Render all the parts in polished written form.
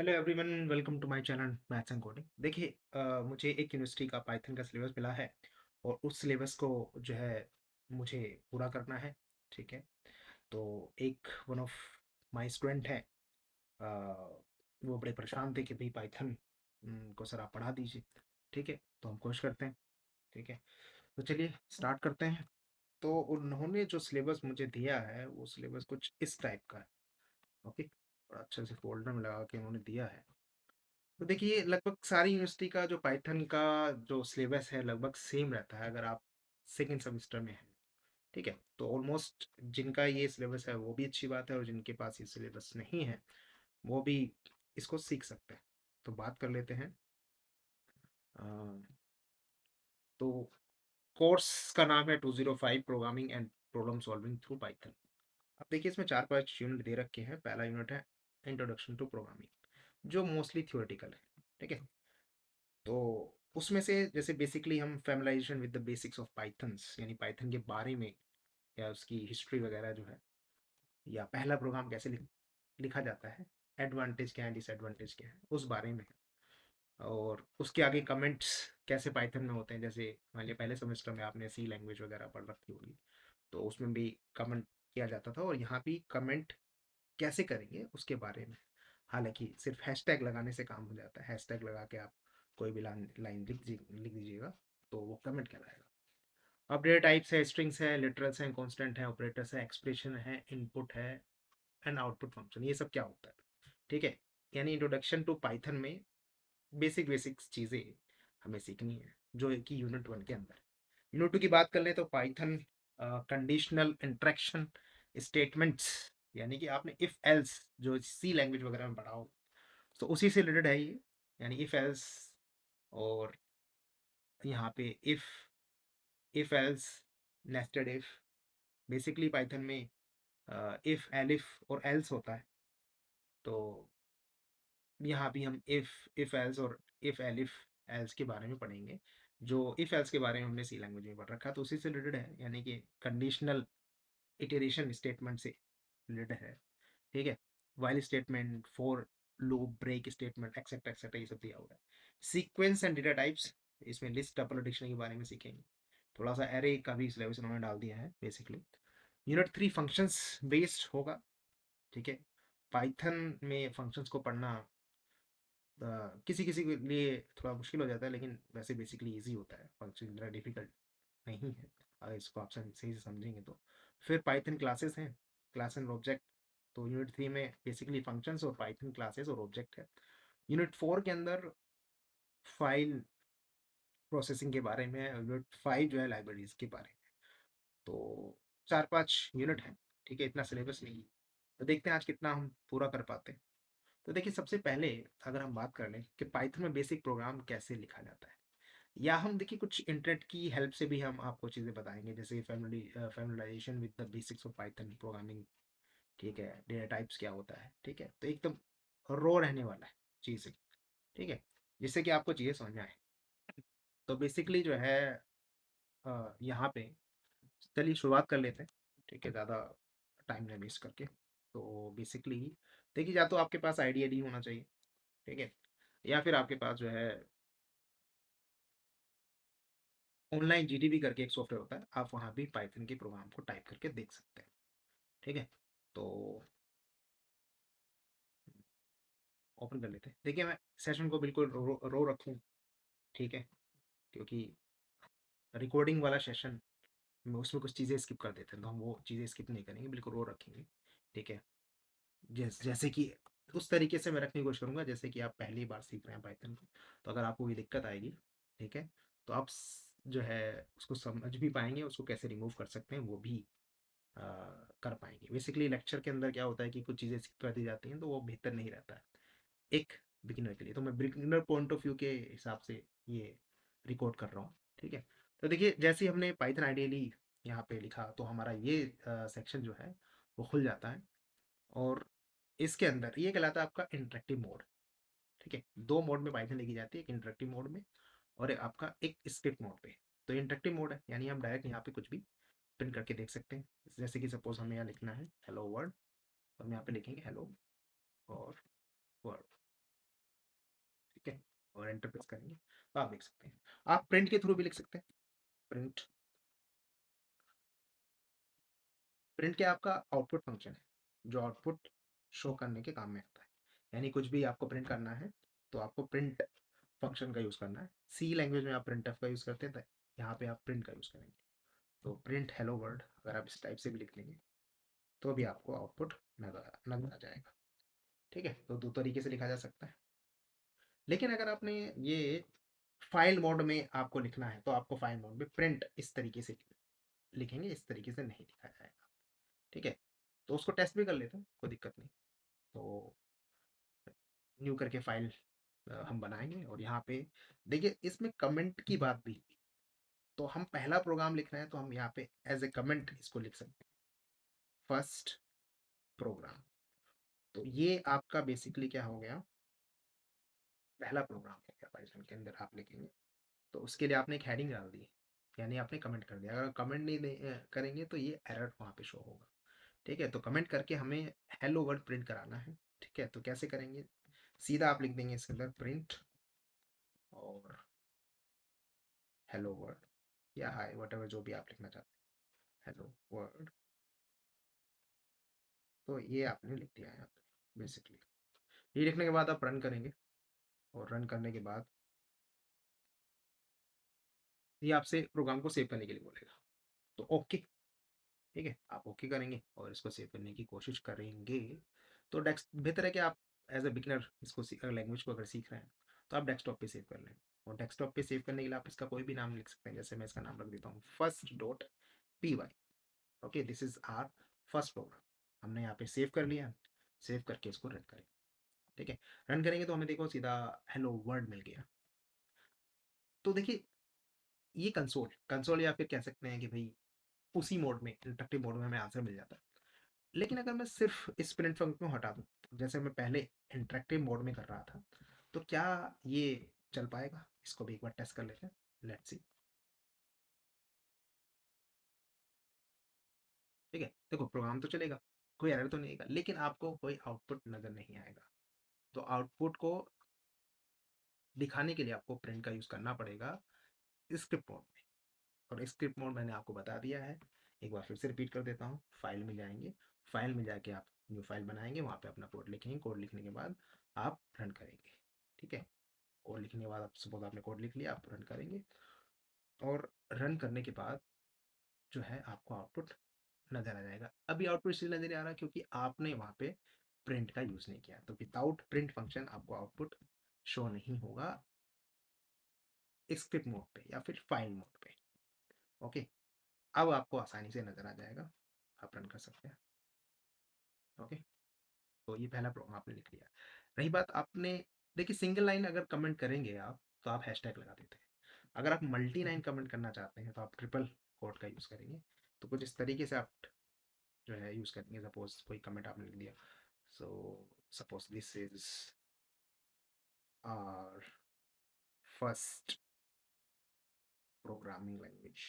Hello everyone, welcome to my channel maths and coding. देखिए, मुझे एक यूनिवर्सिटी का पाइथन का सिलेबस मिला है और उस सिलेबस को जो है मुझे पूरा करना है। ठीक है। तो एक वन ऑफ माय स्टूडेंट है, वो बड़े परेशान थे कि भाई पाइथन को सर आप पढ़ा दीजिए। ठीक है, तो हम कोशिश करते हैं। ठीक है, तो चलिए स्टार्ट करते हैं। तो उन्होंने जो सिलेबस मुझे दिया है वो सिलेबस कुछ इस टाइप का है। ओके, और अच्छे से फोल्डर में लगा के उन्होंने दिया है। तो देखिए, लगभग सारी यूनिवर्सिटी का जो पाइथन का जो सिलेबस है लगभग सेम रहता है अगर आप सेकेंड सेमेस्टर में हैं। ठीक है, तो ऑलमोस्ट जिनका ये सिलेबस है वो भी अच्छी बात है, और जिनके पास ये सिलेबस नहीं है वो भी इसको सीख सकते हैं। तो बात कर लेते हैं। अ, तो कोर्स का नाम है 205 programming and problem solving through Python. अब देखिए, इसमें 4-5 यूनिट दे रखे हैं। पहला यूनिट है इंट्रोडक्शन टू प्रोग्रामिंग, जो मोस्टली थियोरेटिकल है। ठीक है, तो उसमें से जैसे बेसिकली हम familiarization with the basics of Pythons, यानी पाइथन के बारे में या उसकी हिस्ट्री वगैरह जो है, या पहला प्रोग्राम कैसे लिखा जाता है, एडवांटेज क्या है, डिसएडवांटेज क्या है, उस बारे में है। और उसके आगे कमेंट्स कैसे पाइथन में होते हैं। जैसे मान लिया पहले सेमेस्टर में आपने सी लैंग्वेज वगैरह पढ़ रखी होगी, तो उसमें भी कमेंट किया जाता था, और यहाँ भी कमेंट कैसे करेंगे उसके बारे में। हालांकि सिर्फ हैशटैग लगाने से काम हो जाता है। हैशटैग लगा के आप कोई भी लाइन लाइन लिख दीजिएगा तो वो कमेंट कहलाएगा। अब डेटा टाइप्स है, स्ट्रिंग्स है, लिटरल्स हैं, कांस्टेंट है, ऑपरेटर्स है, एक्सप्रेशन है, इनपुट है एंड आउटपुट फंक्शन। ये सब क्या होता है? ठीक है, यानी इंट्रोडक्शन टू पाइथन में बेसिक बेसिक चीज़ें हमें सीखनी है, जो है कि यूनिट 1 के अंदर। यूनिट 2 की बात कर लें तो पाइथन कंडीशनल इंट्रैक्शन स्टेटमेंट्स, यानी कि आपने इफ एल्स जो सी लैंग्वेज वगैरह में पढ़ा हो, तो उसी से रिलेटेड है ये। यानी इफ एल्स, और यहाँ पे if else, nested if. Basically Python में इफ एलिफ और एल्स होता है। तो यहाँ भी हम इफ एल्स और इफ एलिफ एल्स के बारे में पढ़ेंगे। जो इफ एल्स के बारे में हमने सी लैंग्वेज में पढ़ रखा है, तो उसी से रिलेटेड है, यानी कि कंडीशनल इटरेशन स्टेटमेंट से रिलेटेड है। ठीक है, while statement, for loop, break statement, etcetera etcetera, ये सब दिया हुआ है। सीक्वेंस एंड डेटा टाइप्स, इसमें लिस्ट, टपल, डिक्शनरी के बारे में सीखेंगे। थोड़ा सा एरे का भी सिलेबस उन्होंने डाल दिया है बेसिकली। यूनिट 3 फंक्शंस बेस्ड होगा। ठीक है, पाइथन में फंक्शंस को पढ़ना किसी किसी के लिए थोड़ा मुश्किल हो जाता है, लेकिन वैसे बेसिकली इजी होता है। फंक्शन इतना डिफिकल्ट नहीं है अगर इसको आप सही से समझेंगे तो। फिर पाइथन क्लासेस हैं, क्लास एंड ऑब्जेक्ट। तो यूनिट 3 में बेसिकली फंक्शंस और पाइथन क्लासेस और ऑब्जेक्ट है। यूनिट 4 के अंदर फाइल प्रोसेसिंग के बारे में है, यूनिट 5 जो है लाइब्रेरीज के बारे में। तो 4-5 यूनिट है। ठीक है, इतना सिलेबस नहीं है। तो देखते हैं आज कितना हम पूरा कर पाते हैं। तो देखिए, सबसे पहले अगर हम बात कर लें कि पाइथन में बेसिक प्रोग्राम कैसे लिखा जाता है, या हम देखिए कुछ इंटरनेट की हेल्प से भी हम आपको चीज़ें बताएंगे, जैसे familiarization with the basics of Python programming. ठीक है, डेटा टाइप्स क्या होता है। ठीक है, तो एकदम रो रहने वाला है चीज़ें। ठीक है, जिससे कि आपको चीज़ें समझ में आए। तो बेसिकली जो है यहाँ पे चलिए शुरुआत कर लेते हैं। ठीक है, ज़्यादा टाइम नहीं वेस्ट करके। तो बेसिकली देखिए, या तो आपके पास आईडिया नहीं होना चाहिए। ठीक है, या फिर आपके पास जो है ऑनलाइन जीडीबी करके एक सॉफ्टवेयर होता है, आप वहाँ भी पाइथन के प्रोग्राम को टाइप करके देख सकते हैं। ठीक है, तो ओपन कर लेते हैं। देखिए, मैं सेशन को बिल्कुल रो रखूँ। ठीक है, क्योंकि रिकॉर्डिंग वाला सेशन में उसमें कुछ चीज़ें स्किप कर देते हैं, तो हम वो चीज़ें स्किप नहीं करेंगे, बिल्कुल रो रखेंगे। ठीक है, जैसे कि उस तरीके से मैं रखने की कोशिश करूँगा जैसे कि आप पहली बार सीख रहे हैं पाइथन को। तो अगर आपको ये दिक्कत आएगी, ठीक है, तो आप जो है उसको समझ भी पाएंगे, उसको कैसे रिमूव कर सकते हैं वो भी अ, कर पाएंगे। बेसिकली लेक्चर के अंदर क्या होता है कि कुछ चीज़ें स्किप कर दी जाती हैं, तो वो बेहतर नहीं रहता है एक बिगिनर के लिए। तो मैं बिगिनर पॉइंट ऑफ व्यू के हिसाब से ये रिकॉर्ड कर रहा हूँ। ठीक है, तो देखिए, जैसे ही हमने पाइथन आइडियली यहाँ पे लिखा, तो हमारा ये सेक्शन जो है वो खुल जाता है। और इसके अंदर ये कहलाता है आपका इंटरेक्टिव मोड। ठीक है, दो मोड में पाइथन लिखी जाती है, एक इंटरेक्टिव मोड में और एक आपका एक स्क्रिप्ट मोड पे। तो इंटरेक्टिव मोड है, यानी हम डायरेक्ट यहाँ पे कुछ भी प्रिंट करके देख सकते हैं। जैसे कि सपोज हमें यहाँ लिखना है हेलो वर्ल्ड, तो हम यहाँ पे लिखेंगे हेलो और वर्ल्ड। और एंटर प्रेस करेंगे तो आप देख सकते हैं। आप प्रिंट के थ्रू भी लिख सकते हैं। प्रिंट प्रिंट क्या आपका आउटपुट फंक्शन है जो आउटपुट शो करने के काम में आता है। यानी कुछ भी आपको प्रिंट करना है तो आपको प्रिंट फंक्शन का यूज़ करना है। सी लैंग्वेज में आप प्रिंट का यूज़ करते थे, यहाँ पे आप प्रिंट का यूज़ करेंगे। तो प्रिंट हेलो वर्ल्ड अगर आप इस टाइप से भी लिख लेंगे तो भी आपको आउटपुट नजर आ जाएगा। ठीक है, तो दो तरीके से लिखा जा सकता है। लेकिन अगर आपने ये फाइल मोड में आपको लिखना है तो आपको फाइल मोड में प्रिंट इस तरीके से लिखेंगे, इस तरीके से नहीं लिखा जाएगा। ठीक है, तो उसको टेस्ट भी कर लेते हैं, कोई दिक्कत नहीं। तो न्यू करके फाइल हम बनाएंगे और यहाँ पे देखिए इसमें कमेंट की बात भी। तो हम पहला प्रोग्राम लिख रहे हैं तो हम यहाँ पे एज ए कमेंट इसको लिख सकते हैं, फर्स्ट प्रोग्राम। तो ये आपका बेसिकली क्या हो गया, पहला प्रोग्राम हो गया पाइथन के अंदर आप लिखेंगे। तो उसके लिए आपने एक हेडिंग डाल दी, यानी आपने कमेंट कर दिया। अगर कमेंट नहीं करेंगे तो ये एरर वहाँ पे शो होगा। ठीक है, तो कमेंट करके हमें हेलो वर्ड प्रिंट कराना है। ठीक है, तो कैसे करेंगे, सीधा आप लिख देंगे इसके अंदर प्रिंट और हेलो वर्ड या हाय वट जो भी आप लिखना चाहते हैं, हेलो वर्ड। तो ये आपने लिख दिया है यहाँ पे बेसिकली। ये लिखने के बाद आप रन करेंगे और रन करने के बाद ये आपसे प्रोग्राम को सेव करने के लिए बोलेगा। तो ओके, ठीक है, आप ओके करेंगे और इसको सेव करने की कोशिश करेंगे। तो डेस्क बेहतर है कि आप एज ए बिगनर इसको लैंग्वेज को अगर सीख रहे हैं तो आप डेस्कटॉप पे सेव कर लें। और डेस्कटॉप पे सेव करने के लिए आप इसका कोई भी नाम लिख सकते हैं। जैसे मैं इसका नाम रख देता हूँ first dot P Y. Okay, this is our first program. हमने यहाँ पे सेव कर लिया, सेव करके इसको रन करें। ठीक है, रन करेंगे तो हमें देखो सीधा हेलो वर्ड मिल गया। तो देखिए ये कंसोल कंसोल या फिर कह सकते हैं कि भाई उसी मोड में इंटरेक्टिव मोड में हमें आंसर मिल जाता है। लेकिन अगर मैं सिर्फ इस प्रिंट फंक्शन को हटा दूं जैसे मैं पहले इंटरेक्टिव मोड में कर रहा था, तो क्या ये चल पाएगा, इसको भी एक बार टेस्ट कर लेते हैं। Let's see. ठीक है, देखो प्रोग्राम तो चलेगा, कोई एरर तो नहीं आएगा, लेकिन आपको कोई आउटपुट नजर नहीं आएगा। तो आउटपुट को दिखाने के लिए आपको प्रिंट का यूज करना पड़ेगा स्क्रिप्ट मोड में। और स्क्रिप्ट मोड मैंने आपको बता दिया है, एक बार फिर से रिपीट कर देता हूँ। फाइल में जाएंगे, फाइल में जाके आप न्यू फाइल बनाएंगे, वहाँ पे अपना कोड लिखेंगे, कोड लिखने के बाद आप रन करेंगे। ठीक है, कोड लिखने के बाद आप सपोज आपने कोड लिख लिया, आप रन करेंगे और रन करने के बाद जो है आपको आउटपुट नजर आ जाएगा। अभी आउटपुट इसलिए नजर आ रहा है क्योंकि आपने वहाँ पे प्रिंट का यूज नहीं किया। तो विदाउट प्रिंट फंक्शन आपको आउटपुट शो नहीं होगा स्क्रिप्ट मोड पे या फिर फाइल मोड पे। ओके, अब आपको आसानी से नजर आ जाएगा, आप रन कर सकते हैं। ओके, तो ये पहला प्रोग्राम आपने लिख लिया। रही बात आपने, देखिए सिंगल लाइन अगर कमेंट करेंगे आप तो आप हैशटैग लगा देते हैं। अगर आप मल्टी लाइन कमेंट करना चाहते हैं तो आप ट्रिपल कोट का यूज़ करेंगे। तो कुछ इस तरीके से आप जो है यूज़ करेंगे। सपोज कोई कमेंट आपने लिख दिया, so suppose this is our first programming language,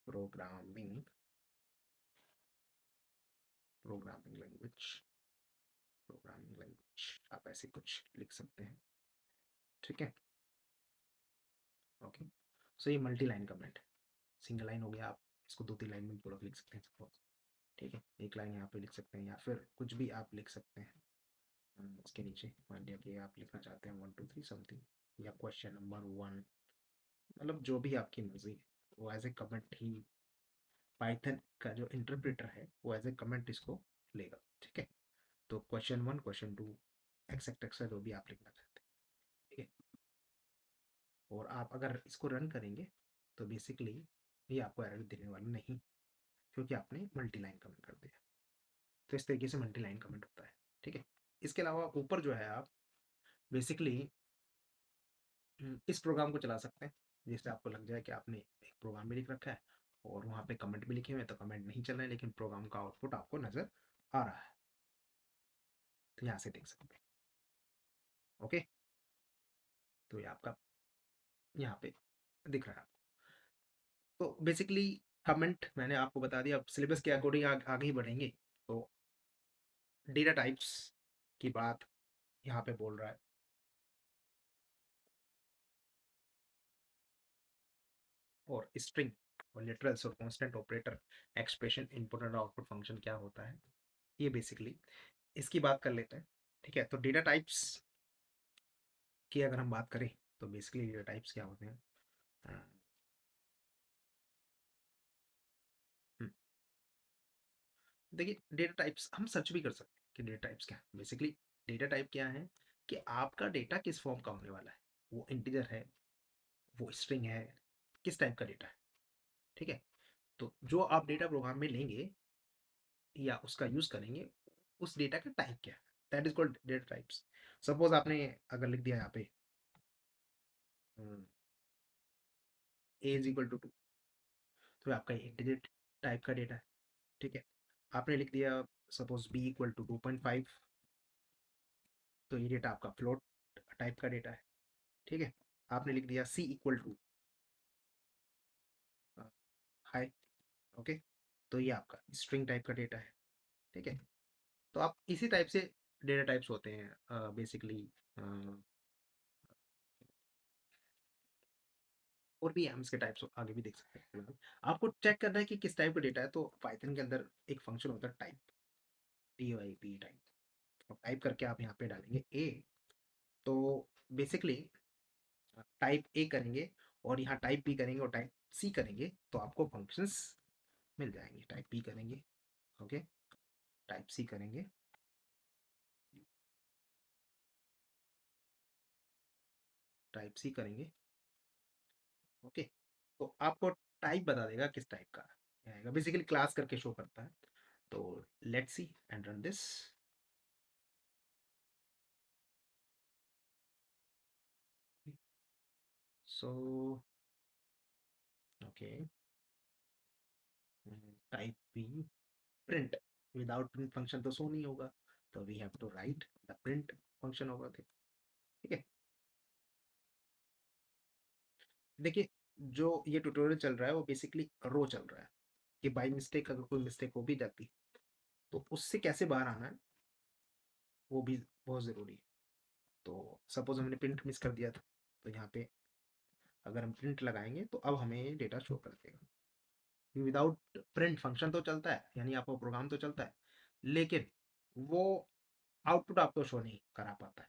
programming programming language programming language, आप ऐसे कुछ लिख सकते हैं। ठीक है, ओके। सो ये multi line comment, single line हो गया, आप इसको दो तीन लाइन में पूरा लिख सकते हैं सपोज। ठीक है, एक लाइन यहाँ पे लिख सकते हैं या फिर कुछ भी आप लिख सकते हैं। इसके नीचे मान लिया कि आप लिखना चाहते हैं 1 2 3 समथिंग या क्वेश्चन नंबर 1, मतलब जो भी आपकी मर्जी, वो एज ए कमेंट ही पाइथन का जो इंटरप्रेटर है वो एज ए कमेंट इसको लेगा। ठीक है, तो क्वेश्चन 1 क्वेश्चन 2 एक्सेट्रा एक्सेट्रा जो भी आप लिखना चाहते हैं। ठीक है, और आप अगर इसको रन करेंगे तो बेसिकली ये आपको एरर देने वाला नहीं, क्योंकि आपने मल्टी लाइन कमेंट कर दिया। तो इस तरीके से मल्टी लाइन कमेंट होता है। ठीक है, इसके अलावा ऊपर जो है आप बेसिकली इस प्रोग्राम को चला सकते हैं, जिससे आपको लग जाए कि आपने एक प्रोग्राम भी लिख रखा है और वहाँ पे कमेंट भी लिखे हुए हैं। तो कमेंट नहीं चल रहे हैं लेकिन प्रोग्राम का आउटपुट आपको नज़र आ रहा है। तो यहाँ से देख सकते हैं। ओके, तो ये आपका यहाँ पे दिख रहा है आपको। तो बेसिकली कमेंट मैंने आपको बता दिया। अब सिलेबस के अकॉर्डिंग आगे ही बढ़ेंगे। तो डेटा टाइप्स की बात यहाँ पे बोल रहा है। और स्ट्रिंग और लिटरल्स और कांस्टेंट ऑपरेटर एक्सप्रेशन इनपुट और आउटपुट फंक्शन क्या होता है, ये बेसिकली इसकी बात कर लेते हैं। ठीक है, तो डेटा टाइप्स की अगर हम बात करें तो बेसिकली डेटा टाइप्स क्या होते हैं। अ, हम्म, देखिए डेटा टाइप्स हम सर्च भी कर सकते हैं कि डेटा टाइप्स क्या है। बेसिकली डेटा टाइप क्या है कि आपका डेटा किस फॉर्म का होने वाला है, वो इंटीजर है, वो स्ट्रिंग है, किस टाइप का डेटा है। ठीक है, तो जो आप डेटा प्रोग्राम में लेंगे या उसका यूज करेंगे, उस डेटा का टाइप क्या है, that is called data types. Suppose आपने अगर लिख दिया यहाँ पे ए इज इक्वल टू 2, तो आपका इंटीजर टाइप का डेटा है। ठीक है, आपने लिख दिया सपोज बी इक्वल टू 2.5, तो ये डेटा आपका फ्लोट टाइप का डेटा है। ठीक है, आपने लिख दिया सी इक्वल टू हाई, ओके, तो ये आपका स्ट्रिंग टाइप का डेटा है। ठीक है, तो आप इसी टाइप से डेटा टाइप्स होते हैं बेसिकली। और भी हम इसके टाइप्स आगे भी देख सकते हैं। आपको चेक करना है कि किस टाइप का डेटा है, तो पाइथन के अंदर एक फंक्शन होता है type, T Y P type. तो टाइप करके आप यहाँ पे डालेंगे ए, तो बेसिकली टाइप ए करेंगे और यहाँ टाइप बी करेंगे और टाइप सी करेंगे, तो आपको फंक्शंस मिल जाएंगे। टाइप बी करेंगे, ओके, टाइप सी करेंगे, टाइप सी करेंगे, ओके, तो आपको टाइप बता देगा किस टाइप का आएगा। बेसिकली क्लास करके शो करता है। तो let's see and run this. So okay, type B print, without print function तो शो नहीं होगा, तो we have to write the print function होगा। ठीक है, देखिए जो ये ट्यूटोरियल चल रहा है वो बेसिकली रो चल रहा है कि बाई मिस्टेक अगर कोई मिस्टेक हो भी जाती तो उससे कैसे बाहर आना है, वो भी बहुत ज़रूरी है। तो सपोज हमने प्रिंट मिस कर दिया था, तो यहाँ पे अगर हम प्रिंट लगाएंगे तो अब हमें डेटा शो कर देगा। विदाउट प्रिंट फंक्शन तो चलता है, यानी आपका प्रोग्राम तो चलता है, लेकिन वो आउटपुट आपको शो नहीं करा पाता है।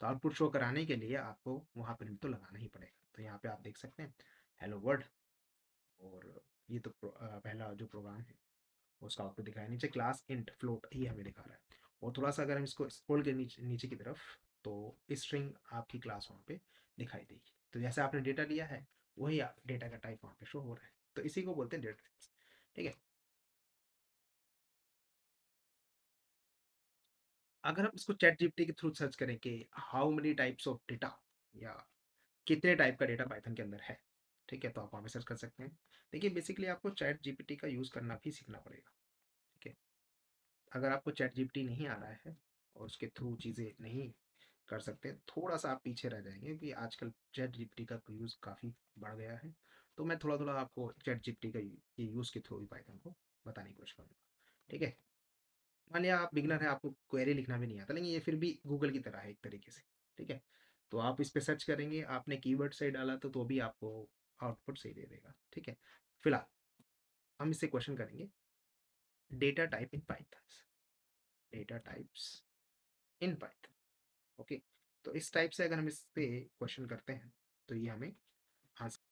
तो आउटपुट शो कराने के लिए आपको वहाँ प्रिंट तो लगाना ही पड़ेगा। तो यहाँ पे आप देख सकते हैं हेलो वर्ल्ड, और ये तो पहला जो प्रोग्राम है उसका आउटपुट दिखाया। नीचे क्लास इंट फ्लोट ये हमें दिखा रहा है, और थोड़ा सा अगर हम इसको स्क्रॉल के नीचे नीचे की तरफ, तो स्ट्रिंग आपकी क्लास वहाँ पे दिखाई देगी। तो जैसे आपने डेटा लिया है वही डेटा का टाइप वहाँ पे शो हो रहा है, तो इसी को बोलते हैं डेटा टाइप्स। ठीक है, अगर हम इसको चैट जीपीटी के थ्रू सर्च करें कि how many types of data, या कितने टाइप का डेटा पाइथन के अंदर है, ठीक है, तो आप वहाँ पे सर्च कर सकते हैं। देखिए बेसिकली आपको चैट जीपीटी का यूज़ करना भी सीखना पड़ेगा। ठीक है, अगर आपको चैट जीपीटी नहीं आ रहा है और उसके थ्रू चीज़ें नहीं कर सकते, थोड़ा सा आप पीछे रह जाएंगे, क्योंकि आजकल चैट जीपीटी का यूज़ काफ़ी बढ़ गया है। तो मैं थोड़ा थोड़ा आपको चैट जीपीटी का ये यूज़ के थ्रू भी पाइथन को बताने की कोशिश करूँगा। ठीक है, मान लिया आप बिगनर हैं, आपको क्वेरी लिखना भी नहीं आता, लेकिन ये फिर भी गूगल की तरह है एक तरीके से। ठीक है, तो आप इस पे सर्च करेंगे, आपने कीवर्ड सही डाला तो भी आपको आउटपुट सही दे देगा। ठीक है, फिलहाल हम इससे क्वेश्चन करेंगे data type in Python, data types in Python. Okay, तो इस टाइप से अगर हम इस पे क्वेश्चन करते हैं तो ये हमें